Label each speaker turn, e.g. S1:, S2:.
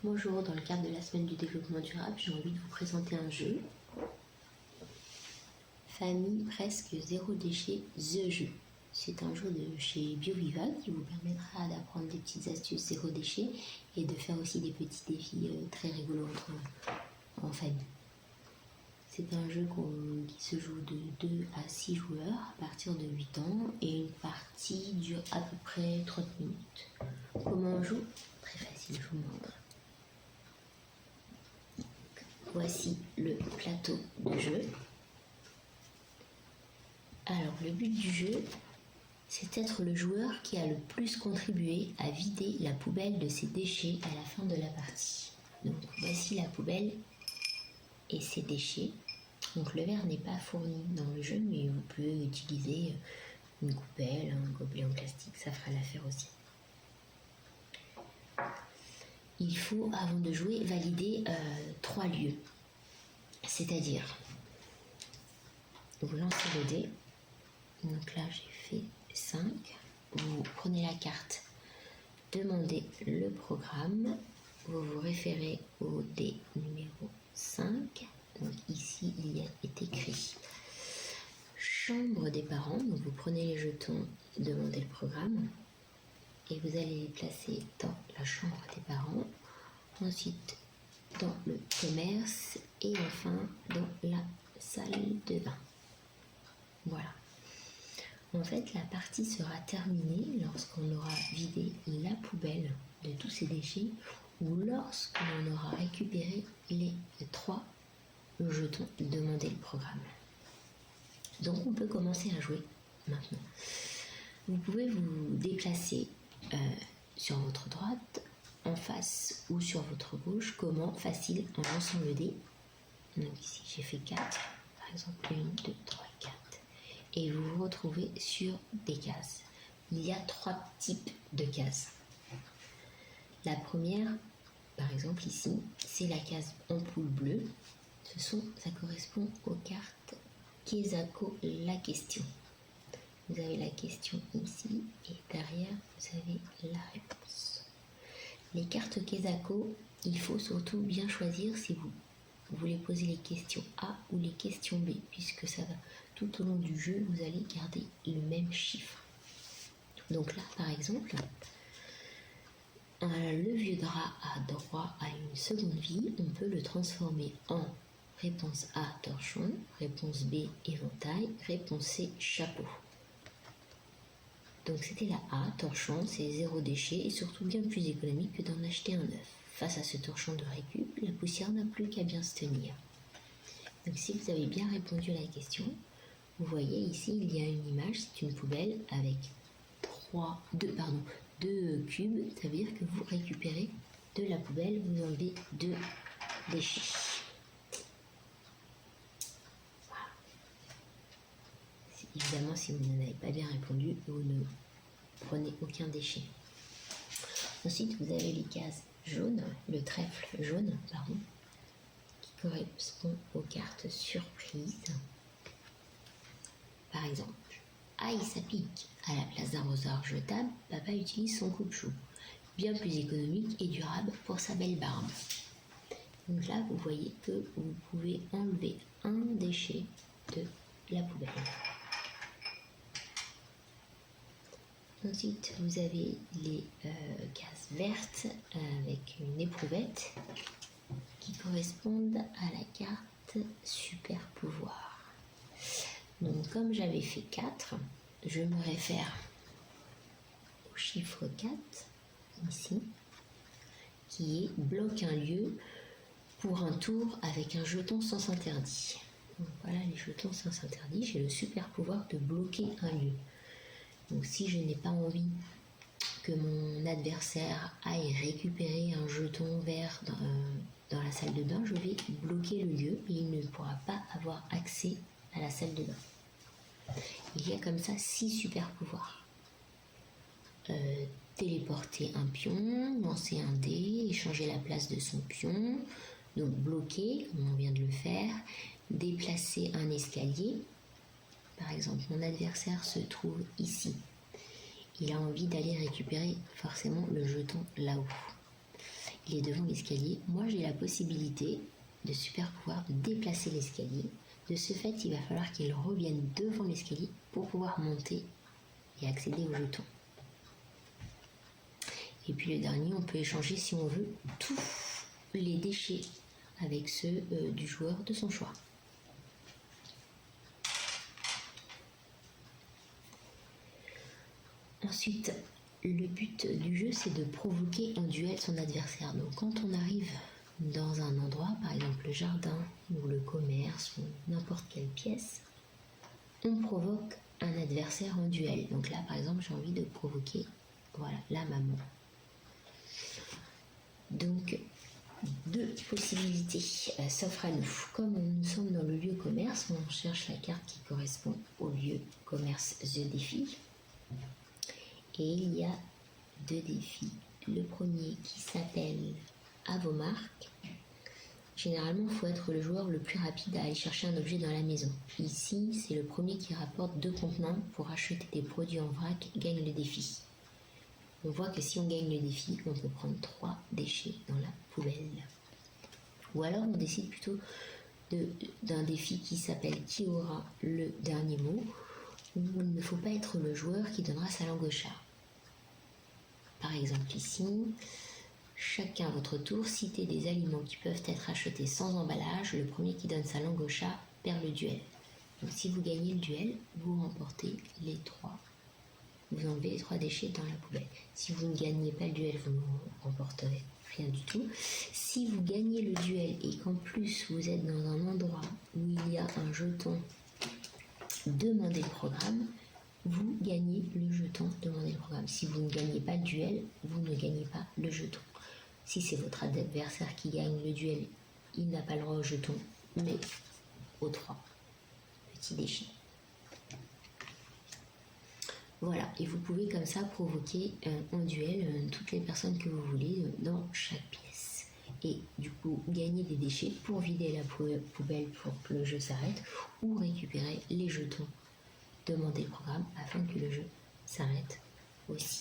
S1: Bonjour, dans le cadre de la semaine du développement durable, j'ai envie de vous présenter un jeu. Famille presque zéro déchet, The Jeu. C'est un jeu de chez BioViva qui vous permettra d'apprendre des petites astuces zéro déchet et de faire aussi des petits défis très rigolos en famille. C'est un jeu qui se joue de 2 à 6 joueurs à partir de 8 ans et une partie dure à peu près 30 minutes. Comment on joue? Très facile, je vous montre. Voici le plateau de jeu. Alors le but du jeu, c'est d'être le joueur qui a le plus contribué à vider la poubelle de ses déchets à la fin de la partie. Donc voici la poubelle et ses déchets. Donc le verre n'est pas fourni dans le jeu, mais vous pouvez utiliser une coupelle, un gobelet en plastique, ça fera l'affaire aussi. Il faut, avant de jouer, valider 3 lieux. C'est-à-dire, vous lancez le dé. Donc là, j'ai fait 5. Vous prenez la carte, demandez le programme. Vous vous référez au dé numéro 5. Donc ici, il est écrit chambre des parents. Donc vous prenez les jetons, demandez le programme. Et vous allez les placer dans la chambre des parents. Ensuite, dans le commerce. Et enfin, dans la salle de bain. Voilà. En fait, la partie sera terminée lorsqu'on aura vidé la poubelle de tous ces déchets ou lorsqu'on aura récupéré les 3 jetons demander le programme. Donc on peut commencer à jouer maintenant. Vous pouvez vous déplacer sur votre droite, en face ou sur votre gauche. Comment? Facile, en lançant le dé. Donc ici j'ai fait 4, par exemple 1, 2, 3, 4. Et vous vous retrouvez sur des cases. Il y a 3 types de cases. La première, par exemple ici, c'est la case ampoule bleue. Ça correspond aux cartes Quesaco la question. Vous avez la question ici et derrière vous avez la réponse. Les cartes Quesaco, il faut surtout bien choisir si vous voulez poser les questions A ou les questions B, puisque ça va tout au long du jeu, vous allez garder le même chiffre. Donc là, par exemple, le vieux drap a droit à une seconde vie. On peut le transformer en réponse A, torchon, réponse B, éventail, réponse C, chapeau. Donc c'était la A, torchon, c'est 0 déchet et surtout bien plus économique que d'en acheter un neuf. Face à ce torchon de récup, la poussière n'a plus qu'à bien se tenir. Donc si vous avez bien répondu à la question, vous voyez ici il y a une image, c'est une poubelle avec 2 cubes, ça veut dire que vous récupérez de la poubelle, vous enlevez 2 déchets. Voilà. Évidemment, si vous n'en avez pas bien répondu, vous ne prenez aucun déchet. Ensuite, vous avez les cases jaunes, le trèfle jaune, qui correspond aux cartes surprises. Par exemple, aïe ça pique, à la place d'un rosard jetable, papa utilise son coupe-chou, bien plus économique et durable pour sa belle barbe. Donc là, vous voyez que vous pouvez enlever un déchet de la poubelle. Ensuite, vous avez les cases vertes avec une éprouvette qui correspondent à la carte super pouvoir. Donc, comme j'avais fait 4, je me réfère au chiffre 4, ici, qui est bloque un lieu pour un tour avec un jeton sens interdit. Donc voilà les jetons sens interdit, j'ai le super pouvoir de bloquer un lieu. Donc si je n'ai pas envie que mon adversaire aille récupérer un jeton vert dans la salle de bain, je vais bloquer le lieu et il ne pourra pas avoir accès à la salle de bain. Il y a comme ça 6 super pouvoirs. Téléporter un pion, lancer un dé, échanger la place de son pion, donc bloquer, comme on vient de le faire, déplacer un escalier. Par exemple, mon adversaire se trouve ici. Il a envie d'aller récupérer forcément le jeton là-haut. il est devant l'escalier. Moi, j'ai la possibilité de super pouvoir de déplacer l'escalier. De ce fait, il va falloir qu'il revienne devant l'escalier pour pouvoir monter et accéder aux jetons. Et puis le dernier, on peut échanger si on veut tous les déchets avec ceux du joueur de son choix. Ensuite, le but du jeu, c'est de provoquer en duel son adversaire. Donc quand on arrive dans un endroit, par exemple le jardin ou le commerce ou n'importe quelle pièce, on provoque un adversaire en duel. Donc là, par exemple, j'ai envie de provoquer, voilà, la maman. Donc, deux possibilités s'offrent à nous. Comme nous sommes dans le lieu commerce, on cherche la carte qui correspond au lieu commerce The Défi. Et il y a deux défis. Le premier qui s'appelle À vos marques. Généralement, il faut être le joueur le plus rapide à aller chercher un objet dans la maison. Ici, c'est le premier qui rapporte 2 contenants pour acheter des produits en vrac gagne le défi. On voit que si on gagne le défi, on peut prendre 3 déchets dans la poubelle. Ou alors on décide plutôt d'un défi qui s'appelle Qui aura le dernier mot, où il ne faut pas être le joueur qui donnera sa langue au chat. Par exemple ici, chacun à votre tour, citez des aliments qui peuvent être achetés sans emballage. Le premier qui donne sa langue au chat perd le duel. Donc si vous gagnez le duel, vous remportez les 3. Vous enlevez les 3 déchets dans la poubelle. Si vous ne gagnez pas le duel, vous ne remporterez rien du tout. Si vous gagnez le duel et qu'en plus vous êtes dans un endroit où il y a un jeton Demandez le programme, vous gagnez le jeton Demandez le programme. Si vous ne gagnez pas le duel, vous ne gagnez pas le jeton. Si c'est votre adversaire qui gagne le duel, il n'a pas le droit au jeton, mais aux 3 petits déchets. Voilà, et vous pouvez comme ça provoquer en duel toutes les personnes que vous voulez dans chaque pièce. Et du coup, gagner des déchets pour vider la poubelle pour que le jeu s'arrête, ou récupérer les jetons. Demandez le programme afin que le jeu s'arrête aussi.